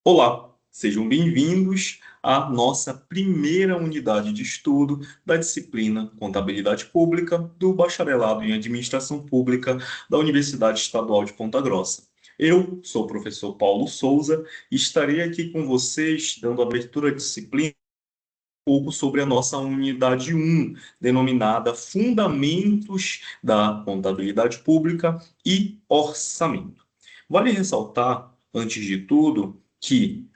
Olá, sejam bem-vindos à nossa primeira unidade de estudo da disciplina Contabilidade Pública do Bacharelado em Administração Pública da Universidade Estadual de Ponta Grossa. Eu sou o professor Paulo Souza e estarei aqui com vocês dando abertura à disciplina um pouco sobre a nossa unidade 1, denominada Fundamentos da Contabilidade Pública e Orçamento. Vale ressaltar, antes de tudo, que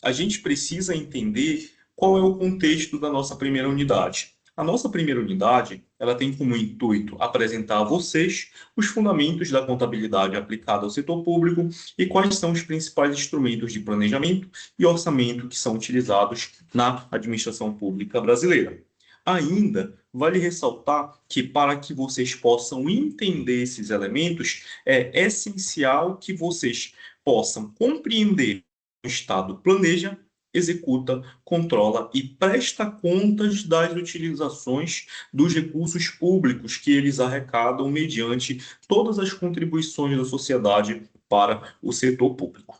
a gente precisa entender qual é o contexto da nossa primeira unidade. A nossa primeira unidade, ela tem como intuito apresentar a vocês os fundamentos da contabilidade aplicada ao setor público e quais são os principais instrumentos de planejamento e orçamento que são utilizados na administração pública brasileira. Ainda vale ressaltar que, para que vocês possam entender esses elementos, é essencial que vocês possam compreender o Estado planeja, executa, controla e presta contas das utilizações dos recursos públicos que eles arrecadam mediante todas as contribuições da sociedade para o setor público.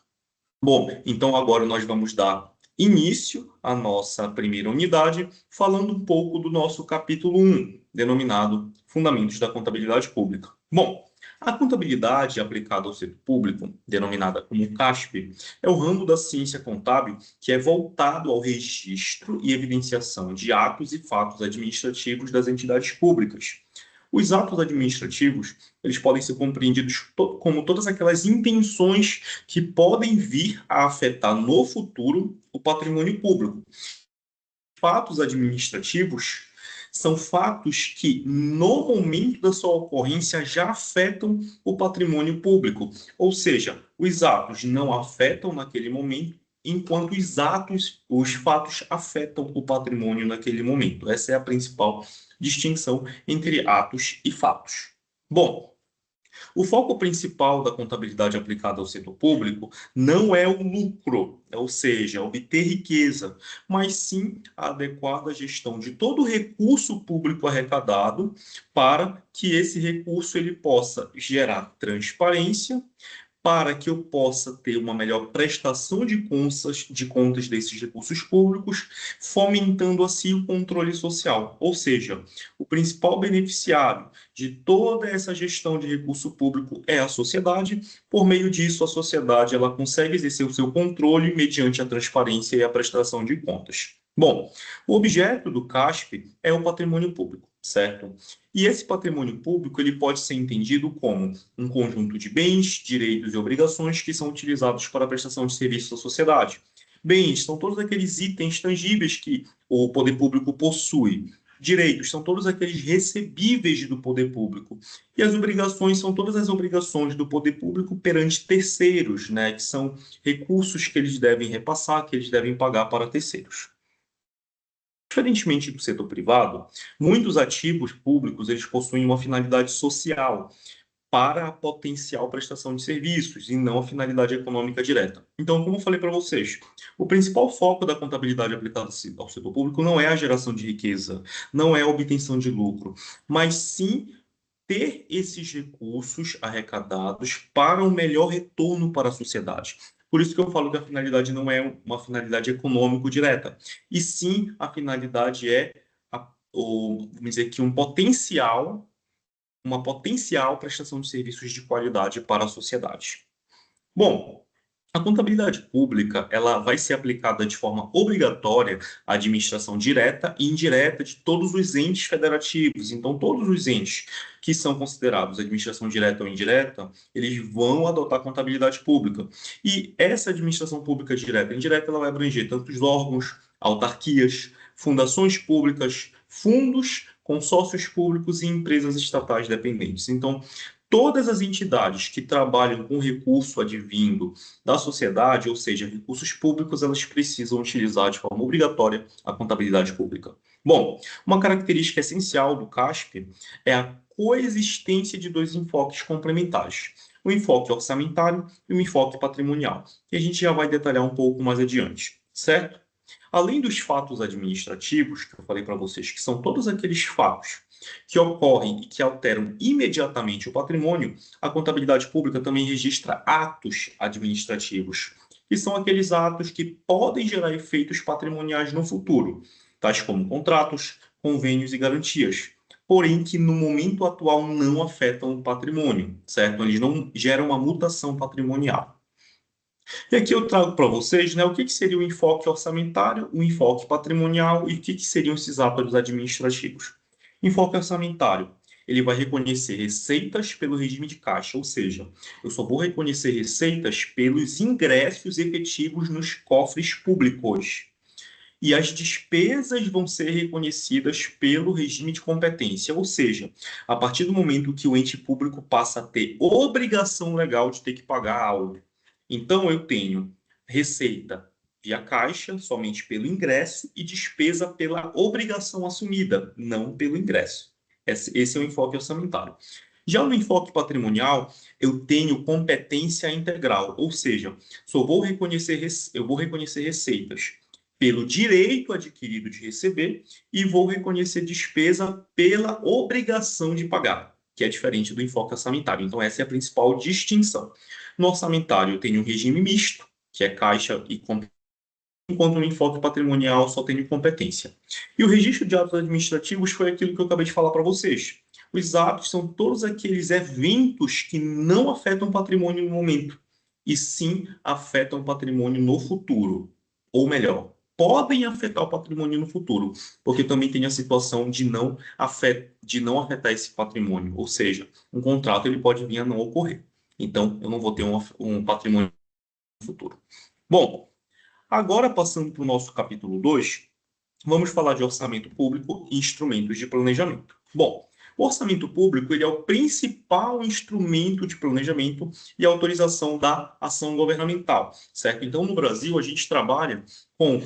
Bom, então agora nós vamos dar início à nossa primeira unidade, falando um pouco do nosso capítulo 1, denominado Fundamentos da Contabilidade Pública. Bom, a contabilidade aplicada ao setor público, denominada como CASP, é o ramo da ciência contábil que é voltado ao registro e evidenciação de atos e fatos administrativos das entidades públicas. Os atos administrativos, eles podem ser compreendidos como todas aquelas intenções que podem vir a afetar no futuro o patrimônio público. Fatos administrativos são fatos que, no momento da sua ocorrência, já afetam o patrimônio público. Ou seja, os atos não afetam naquele momento, enquanto os fatos afetam o patrimônio naquele momento. Essa é a principal distinção entre atos e fatos. Bom, o foco principal da contabilidade aplicada ao setor público não é o lucro, ou seja, obter riqueza, mas sim a adequada gestão de todo o recurso público arrecadado para que esse recurso ele possa gerar transparência, para que eu possa ter uma melhor prestação de contas desses recursos públicos, fomentando assim o controle social. Ou seja, o principal beneficiário de toda essa gestão de recurso público é a sociedade. Por meio disso, a sociedade ela consegue exercer o seu controle mediante a transparência e a prestação de contas. Bom, o objeto do CASP é o patrimônio público, certo? E esse patrimônio público ele pode ser entendido como um conjunto de bens, direitos e obrigações que são utilizados para a prestação de serviços à sociedade. Bens são todos aqueles itens tangíveis que o poder público possui. Direitos são todos aqueles recebíveis do poder público. E as obrigações são todas as obrigações do poder público perante terceiros, né, que são recursos que eles devem repassar, que eles devem pagar para terceiros. Diferentemente do setor privado, muitos ativos públicos eles possuem uma finalidade social para a potencial prestação de serviços e não a finalidade econômica direta. Então, como eu falei para vocês, o principal foco da contabilidade aplicada ao setor público não é a geração de riqueza, não é a obtenção de lucro, mas sim ter esses recursos arrecadados para um melhor retorno para a sociedade. Por isso que eu falo que a finalidade não é uma finalidade econômico direta, e sim a finalidade é, vamos dizer que uma potencial prestação de serviços de qualidade para a sociedade. Bom, a contabilidade pública, ela vai ser aplicada de forma obrigatória à administração direta e indireta de todos os entes federativos. Então, todos os entes que são considerados administração direta ou indireta, eles vão adotar a contabilidade pública. E essa administração pública direta e indireta, ela vai abranger tanto os órgãos, autarquias, fundações públicas, fundos, consórcios públicos e empresas estatais dependentes. Então, todas as entidades que trabalham com recurso advindo da sociedade, ou seja, recursos públicos, elas precisam utilizar de forma obrigatória a contabilidade pública. Bom, uma característica essencial do CASP é a coexistência de dois enfoques complementares, o enfoque orçamentário e o enfoque patrimonial, que a gente já vai detalhar um pouco mais adiante, certo? Além dos fatos administrativos, que eu falei para vocês, que são todos aqueles fatos que ocorrem e que alteram imediatamente o patrimônio, a contabilidade pública também registra atos administrativos que são aqueles atos que podem gerar efeitos patrimoniais no futuro, tais como contratos, convênios e garantias, porém que no momento atual não afetam o patrimônio, certo? Eles não geram uma mutação patrimonial. E aqui eu trago para vocês, né, o que seria o enfoque orçamentário, o enfoque patrimonial e o que seriam esses atos administrativos. Enfoque orçamentário, ele vai reconhecer receitas pelo regime de caixa, ou seja, eu só vou reconhecer receitas pelos ingressos efetivos nos cofres públicos. E as despesas vão ser reconhecidas pelo regime de competência, ou seja, a partir do momento que o ente público passa a ter obrigação legal de ter que pagar algo. Então, eu tenho receita via caixa, somente pelo ingresso, e despesa pela obrigação assumida, não pelo ingresso. Esse é o enfoque orçamentário. Já no enfoque patrimonial, eu tenho competência integral, ou seja, eu vou reconhecer receitas pelo direito adquirido de receber e vou reconhecer despesa pela obrigação de pagar, que é diferente do enfoque orçamentário. Então, essa é a principal distinção. No orçamentário, eu tenho um regime misto, que é caixa e competência, enquanto no enfoque patrimonial só tenho competência. E o registro de atos administrativos foi aquilo que eu acabei de falar para vocês. Os atos são todos aqueles eventos que não afetam o patrimônio no momento, e sim afetam o patrimônio no futuro. Ou melhor, podem afetar o patrimônio no futuro, porque também tem a situação de não afetar esse patrimônio, ou seja, um contrato ele pode vir a não ocorrer. Então, eu não vou ter um patrimônio no futuro. Bom, agora passando para o nosso capítulo 2, vamos falar de orçamento público e instrumentos de planejamento. Bom, o orçamento público ele é o principal instrumento de planejamento e autorização da ação governamental, certo? Então, no Brasil, a gente trabalha com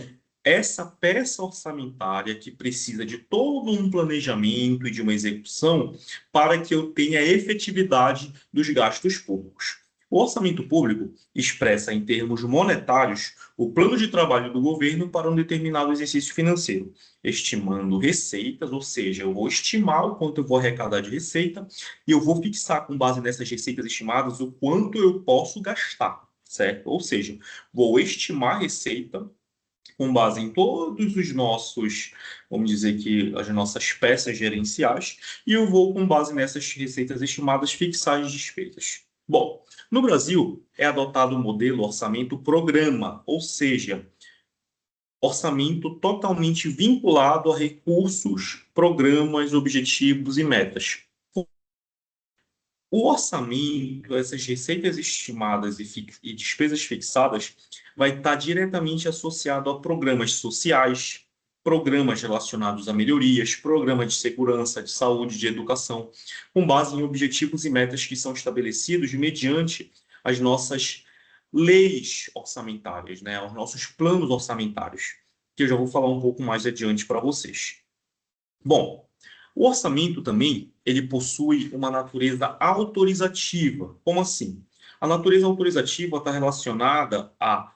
essa peça orçamentária que precisa de todo um planejamento e de uma execução para que eu tenha efetividade dos gastos públicos. O orçamento público expressa, em termos monetários, o plano de trabalho do governo para um determinado exercício financeiro, estimando receitas, ou seja, eu vou estimar o quanto eu vou arrecadar de receita e eu vou fixar, com base nessas receitas estimadas, o quanto eu posso gastar, certo? Ou seja, vou estimar a receita com base em todos os nossos, vamos dizer que as nossas peças gerenciais, e eu vou, com base nessas receitas estimadas, fixar as despesas. Bom, no Brasil é adotado o modelo orçamento-programa, ou seja, orçamento totalmente vinculado a recursos, programas, objetivos e metas. O orçamento, essas receitas estimadas e despesas fixadas, vai estar diretamente associado a programas sociais, programas relacionados a melhorias, programas de segurança, de saúde, de educação, com base em objetivos e metas que são estabelecidos mediante as nossas leis orçamentárias, né? Os nossos planos orçamentários, que eu já vou falar um pouco mais adiante para vocês. Bom, o orçamento também, ele possui uma natureza autorizativa. Como assim? A natureza autorizativa está relacionada à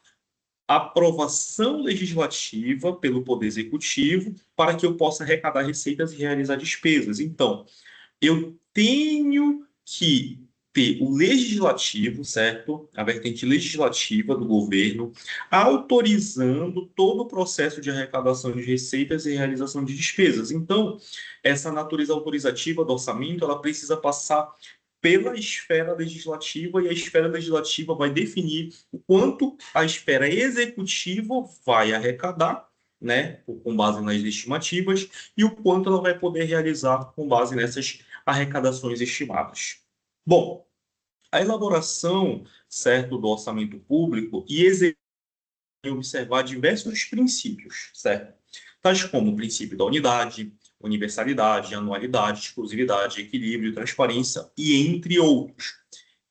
aprovação legislativa pelo Poder Executivo para que eu possa arrecadar receitas e realizar despesas. Então, eu tenho que ter o legislativo, certo? A vertente legislativa do governo, autorizando todo o processo de arrecadação de receitas e realização de despesas. Então, essa natureza autorizativa do orçamento, ela precisa passar pela esfera legislativa e a esfera legislativa vai definir o quanto a esfera executiva vai arrecadar, né, com base nas estimativas, e o quanto ela vai poder realizar com base nessas arrecadações estimadas. Bom, a elaboração, certo, do orçamento público e observar diversos princípios, certo? Tais como o princípio da unidade, universalidade, anualidade, exclusividade, equilíbrio, transparência e entre outros.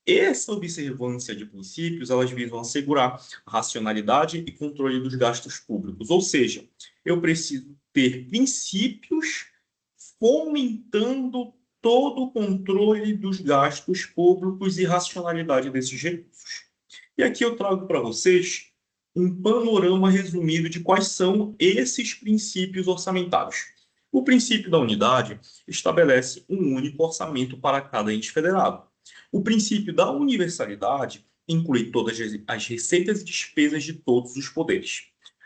Essa observância de princípios, elas visam assegurar a racionalidade e controle dos gastos públicos, ou seja, eu preciso ter princípios fomentando todo o controle dos gastos públicos e racionalidade desses recursos. E aqui eu trago para vocês um panorama resumido de quais são esses princípios orçamentários. O princípio da unidade estabelece um único orçamento para cada ente federado. O princípio da universalidade inclui todas as receitas e despesas de todos os poderes.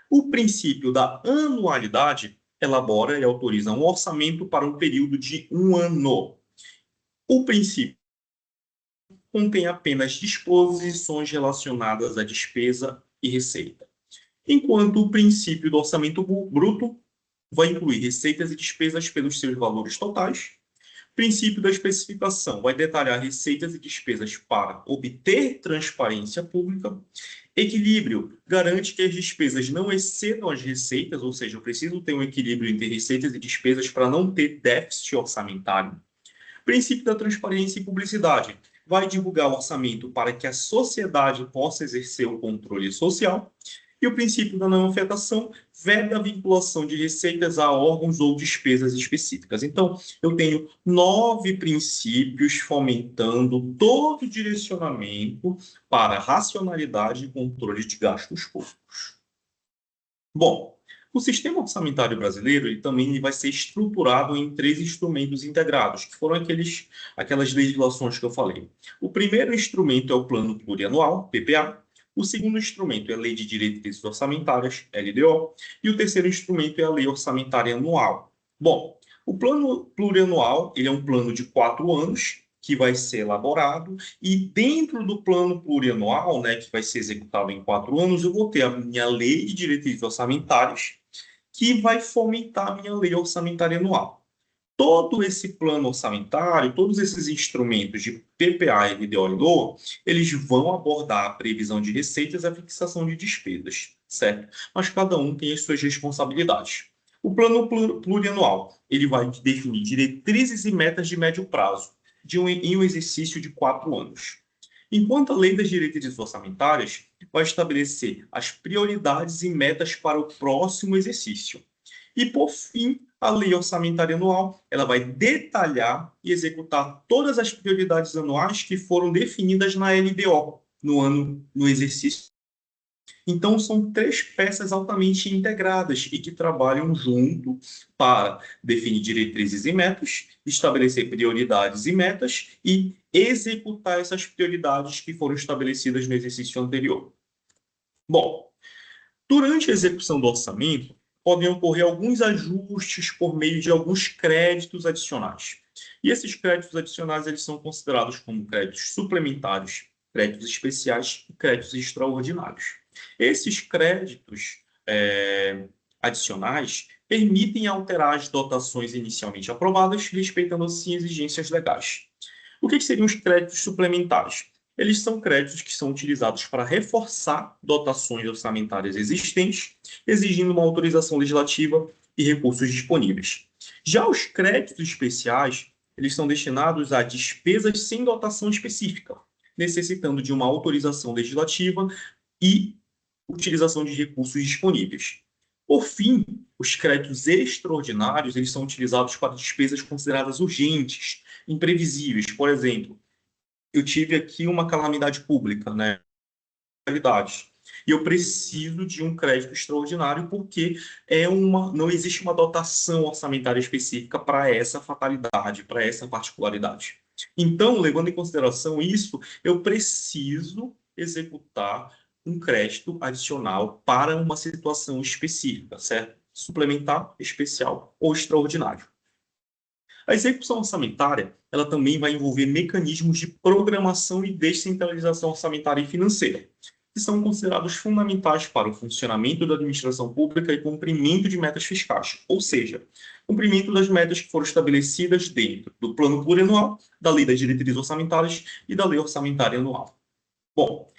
O princípio da anualidade elabora e autoriza um orçamento para um período de um ano. O princípio contém apenas disposições relacionadas à despesa e receita, enquanto o princípio do orçamento bruto vai incluir receitas e despesas pelos seus valores totais. O princípio da especificação vai detalhar receitas e despesas para obter transparência pública. Equilíbrio garante que as despesas não excedam as receitas, ou seja, eu preciso ter um equilíbrio entre receitas e despesas para não ter déficit orçamentário. Princípio da transparência e publicidade vai divulgar o orçamento para que a sociedade possa exercer o controle social. E o princípio da não afetação veda a vinculação de receitas a órgãos ou despesas específicas. Então, eu tenho 9 princípios fomentando todo o direcionamento para racionalidade e controle de gastos públicos. Bom, o sistema orçamentário brasileiro ele também vai ser estruturado em 3 instrumentos integrados, que foram aquelas legislações que eu falei. O primeiro instrumento é o Plano Plurianual, PPA. O segundo instrumento é a Lei de Diretrizes Orçamentárias, LDO. E o terceiro instrumento é a Lei Orçamentária Anual. Bom, o Plano Plurianual ele é um plano de 4 anos, que vai ser elaborado, e dentro do plano plurianual, né, que vai ser executado em 4 anos, eu vou ter a minha lei de diretrizes orçamentárias, que vai fomentar a minha lei orçamentária anual. Todo esse plano orçamentário, todos esses instrumentos de PPA, LDO e LOA, eles vão abordar a previsão de receitas e a fixação de despesas, certo? Mas cada um tem as suas responsabilidades. O plano plurianual, ele vai definir diretrizes e metas de médio prazo, em um exercício de 4 anos. Enquanto a Lei das Diretrizes Orçamentárias vai estabelecer as prioridades e metas para o próximo exercício. E, por fim, a Lei Orçamentária Anual ela vai detalhar e executar todas as prioridades anuais que foram definidas na LDO no exercício. Então, são 3 peças altamente integradas e que trabalham junto para definir diretrizes e metas, estabelecer prioridades e metas e executar essas prioridades que foram estabelecidas no exercício anterior. Bom, durante a execução do orçamento, podem ocorrer alguns ajustes por meio de alguns créditos adicionais. E esses créditos adicionais eles são considerados como créditos suplementares, créditos especiais e créditos extraordinários. Esses créditos adicionais permitem alterar as dotações inicialmente aprovadas, respeitando assim exigências legais. O que seriam os créditos suplementares? Eles são créditos que são utilizados para reforçar dotações orçamentárias existentes, exigindo uma autorização legislativa e recursos disponíveis. Já os créditos especiais, eles são destinados a despesas sem dotação específica, necessitando de uma autorização legislativa e utilização de recursos disponíveis. Por fim, os créditos extraordinários eles são utilizados para despesas consideradas urgentes, imprevisíveis. Por exemplo, eu tive aqui uma calamidade pública, né? E eu preciso de um crédito extraordinário porque não existe uma dotação orçamentária específica para essa fatalidade, para essa particularidade. Então, levando em consideração isso, eu preciso executar um crédito adicional para uma situação específica, certo? Suplementar, especial ou extraordinário. A execução orçamentária, ela também vai envolver mecanismos de programação e descentralização orçamentária e financeira, que são considerados fundamentais para o funcionamento da administração pública e cumprimento de metas fiscais, ou seja, cumprimento das metas que foram estabelecidas dentro do Plano Plurianual, da Lei das Diretrizes Orçamentárias e da Lei Orçamentária Anual. Bom,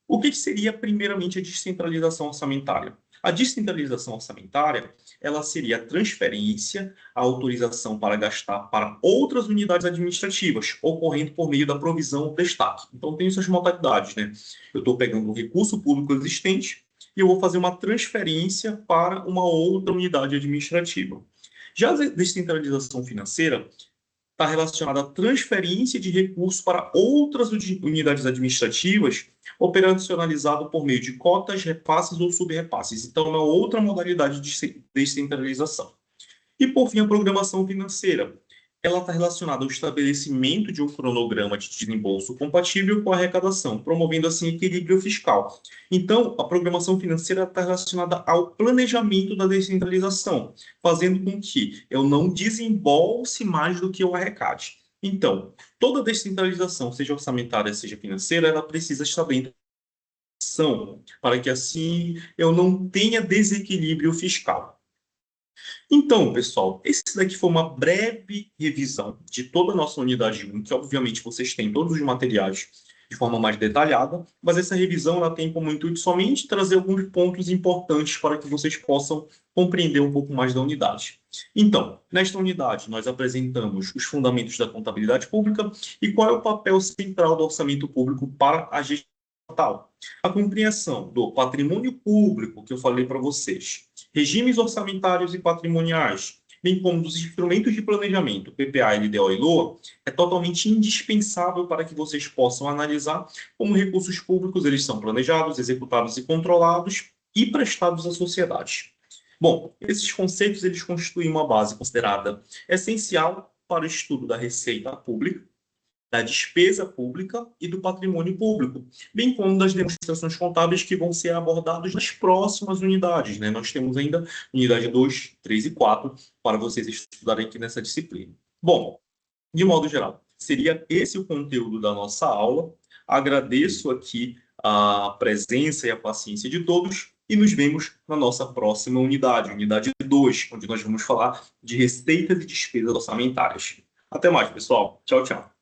o que seria, primeiramente, a descentralização orçamentária? A descentralização orçamentária, ela seria a transferência, a autorização para gastar para outras unidades administrativas, ocorrendo por meio da provisão ou destaque. Então, tem essas modalidades, né? Eu estou pegando um recurso público existente e eu vou fazer uma transferência para uma outra unidade administrativa. Já a descentralização financeira está relacionada à transferência de recursos para outras unidades administrativas, operacionalizado por meio de cotas, repasses ou subrepasses. Então, é uma outra modalidade de descentralização. E, por fim, a programação financeira. ela está relacionada ao estabelecimento de um cronograma de desembolso compatível com a arrecadação, promovendo assim equilíbrio fiscal. Então, a programação financeira está relacionada ao planejamento da descentralização, fazendo com que eu não desembolse mais do que eu arrecade. Então, toda descentralização, seja orçamentária, seja financeira, ela precisa estar dentro da ação, para que assim eu não tenha desequilíbrio fiscal. Então, pessoal, esse daqui foi uma breve revisão de toda a nossa unidade 1, que obviamente vocês têm todos os materiais de forma mais detalhada, mas essa revisão ela tem como intuito somente trazer alguns pontos importantes para que vocês possam compreender um pouco mais da unidade. Então, nesta unidade, nós apresentamos os fundamentos da contabilidade pública e qual é o papel central do orçamento público para a gestão estatal. A compreensão do patrimônio público, que eu falei para vocês, regimes orçamentários e patrimoniais, bem como dos instrumentos de planejamento, PPA, LDO e LOA, é totalmente indispensável para que vocês possam analisar como recursos públicos eles são planejados, executados e controlados e prestados à sociedade. Bom, esses conceitos eles constituem uma base considerada essencial para o estudo da receita pública, da despesa pública e do patrimônio público, bem como das demonstrações contábeis que vão ser abordadas nas próximas unidades, né? Nós temos ainda unidade 2, 3 e 4 para vocês estudarem aqui nessa disciplina. Bom, de modo geral, seria esse o conteúdo da nossa aula. Agradeço aqui a presença e a paciência de todos e nos vemos na nossa próxima unidade, unidade 2, onde nós vamos falar de receitas e despesas orçamentárias. Até mais, pessoal. Tchau, tchau.